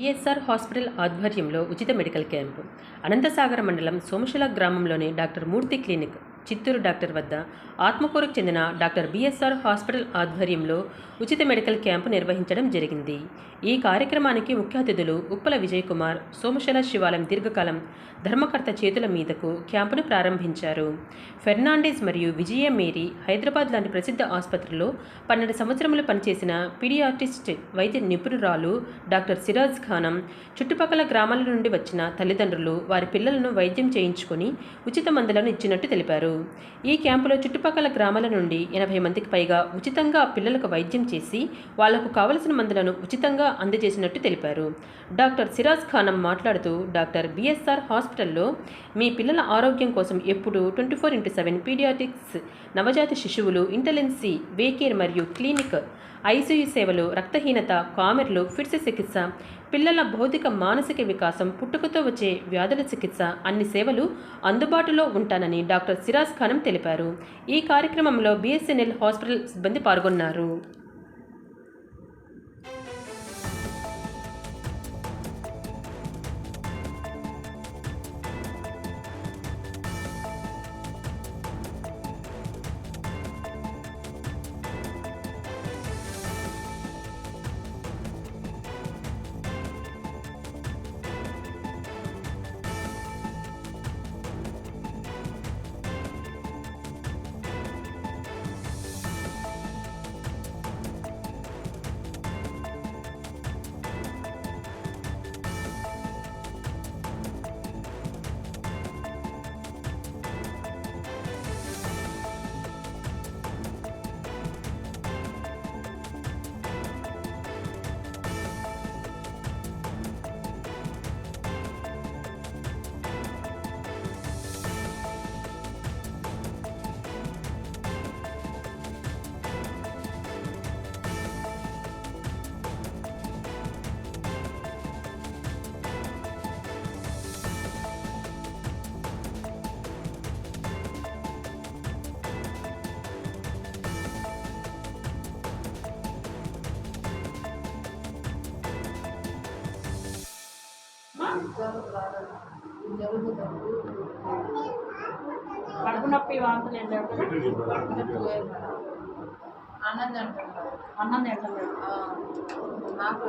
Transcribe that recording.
ESR hospital ఆధ్వర్యంలో ఉచిత medical camp. Anantasagara మండలం సోమశిల గ్రామంలోని డాక్టర్ మూర్తి క్లినిక్, చిత్తూరు డాక్టర్ వద్ద ఆత్మకూరుకు చెందిన డాక్టర్ బిఎస్ఆర్ హాస్పిటల్ ఆధ్వర్యంలో ఉచిత మెడికల్ క్యాంపు నిర్వహించడం జరిగింది. ఈ కార్యక్రమానికి ముఖ్య అతిథులు ఉప్పల విజయ్ కుమార్, సోమశిల శివాలయం దీర్ఘకాలం ధర్మకర్త చేతుల మీదకు క్యాంపును ప్రారంభించారు. ఫెర్నాండెస్ మరియు విజయ మేరీ హైదరాబాద్ లాంటి ప్రసిద్ధ ఆసుపత్రిలో 12 సంవత్సరములు పనిచేసిన పీడియాట్రిస్ట్ వైద్య నిపుణురాలు డాక్టర్ సిరాజ్ ఖానం చుట్టుపక్కల గ్రామాల నుండి వచ్చిన తల్లిదండ్రులు వారి పిల్లలను వైద్యం చేయించుకొని ఉచిత మందులను ఇచ్చినట్టు తెలిపారు. ఈ క్యాంపులో చుట్టుపక్కల గ్రామాల నుండి 80 మందికి పైగా ఉచితంగా పిల్లలకు వైద్యం చేసి వాళ్లకు కావలసిన మందులను ఉచితంగా అందజేసినట్టు తెలిపారు. డాక్టర్ సిరాజ్ ఖానం మాట్లాడుతూ, డాక్టర్ బిఎస్ఆర్ హాస్పిటల్లో మీ పిల్లల ఆరోగ్యం కోసం ఎప్పుడూ 24/7 పీడియాట్రిక్స్, నవజాత శిశువులు, ఇంటెన్సివ్ వే కేర్ మరియు క్లినిక్, ఐసీయూ సేవలు, రక్తహీనత, కామెర్లు, ఫిట్స్ చికిత్స, పిల్లల భౌతిక మానసిక వికాసం, పుట్టుకతో వచ్చే వ్యాధుల చికిత్స అన్ని సేవలు అందుబాటులో ఉంటానని డాక్టర్ సిరాజ్ ఖానం తెలిపారు. ఈ కార్యక్రమంలో బిఎస్ఎన్ఎల్ హాస్పిటల్ సిబ్బంది పాల్గొన్నారు. కడుపు నొప్పి వాంతులు అన్నం తింటున్నారు. అన్నం తింటున్నారు. నాకు